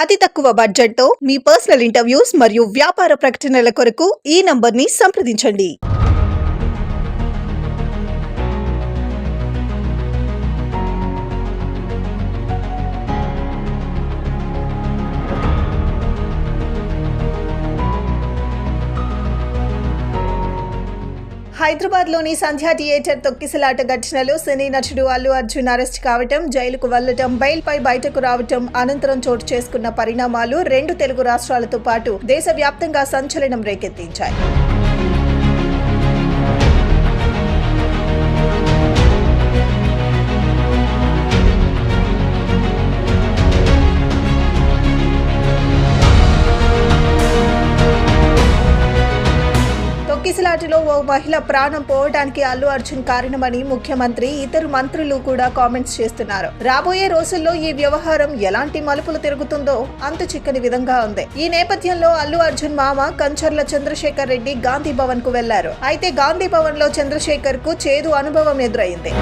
అతి తక్కువ బడ్జెట్‌తో మీ పర్సనల్ ఇంటర్వ్యూస్ మరియు వ్యాపార ప్రకటనల కొరకు ఈ నంబర్‌ని సంప్రదించండి. హైదరాబాద్లోని సంధ్యా థియేటర్ తొక్కిసలాట ఘటనలో సినీ నటుడు అల్లు అర్జున్ అరెస్ట్ కావటం, జైలుకు వెళ్లటం, బెయిల్పై బయటకు రావటం అనంతరం చోటు చేసుకున్న పరిణామాలు రెండు తెలుగు రాష్ట్రాలతో పాటు దేశవ్యాప్తంగా సంచలనం రేకెత్తించాయి. తొక్కిసలాటలో ఓ మహిళ ప్రాణం పోవడానికి అల్లు అర్జున్ కారణమని ముఖ్యమంత్రి, ఇతరు మంత్రులు కూడా కామెంట్స్ చేస్తున్నారు. రాబోయే రోజుల్లో ఈ వ్యవహారం ఎలాంటి మలుపులు తిరుగుతుందో అంతు చిక్కని విధంగా ఉంది. ఈ నేపథ్యంలో అల్లు అర్జున్ మామ కంచర్ల చంద్రశేఖర్ రెడ్డి గాంధీ భవన్ కు వెళ్లారు. అయితే గాంధీ భవన్ లో చంద్రశేఖర్ కు చేదు అనుభవం ఎదురైంది.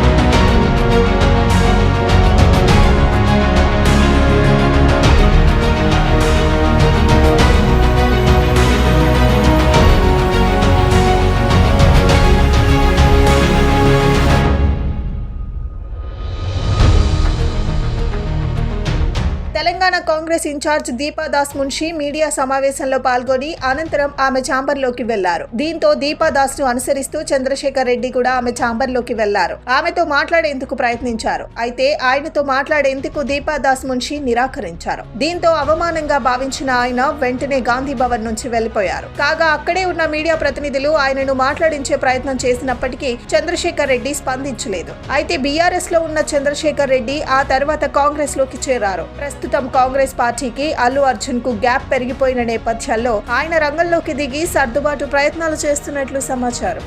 తెలంగాణ కాంగ్రెస్ ఇన్ఛార్జ్ దీపాదాస్ మున్షి మీడియా సమావేశంలో పాల్గొని అనంతరం ఆమె ఛాంబర్లోకి వెళ్లారు. దీంతో దీపాదాస్ ను అనుసరిస్తూ చంద్రశేఖర్ రెడ్డి కూడా ఆమె ఛాంబర్లోకి వెళ్లారు. ఆమెతో మాట్లాడేందుకు ప్రయత్నించారు. అయితే ఆయనతో మాట్లాడేందుకు దీపాదాస్ మున్షి నిరాకరించారు. దీంతో అవమానంగా భావించిన ఆయన వెంటనే గాంధీ భవన్ నుంచి వెళ్లిపోయారు. కాగా అక్కడే ఉన్న మీడియా ప్రతినిధులు ఆయనను మాట్లాడించే ప్రయత్నం చేసినప్పటికీ చంద్రశేఖర్ రెడ్డి స్పందించలేదు. అయితే బీఆర్ఎస్ లో ఉన్న చంద్రశేఖర్ రెడ్డి ఆ తర్వాత కాంగ్రెస్ లోకి చేరారు. ప్రస్తుతం కాంగ్రెస్ పార్టీకి అల్లు అర్జున్ కు గ్యాప్ పెరిగిపోయిన నేపథ్యంలో ఆయన రంగంలోకి దిగి సర్దుబాటు ప్రయత్నాలు చేస్తున్నట్లు సమాచారం.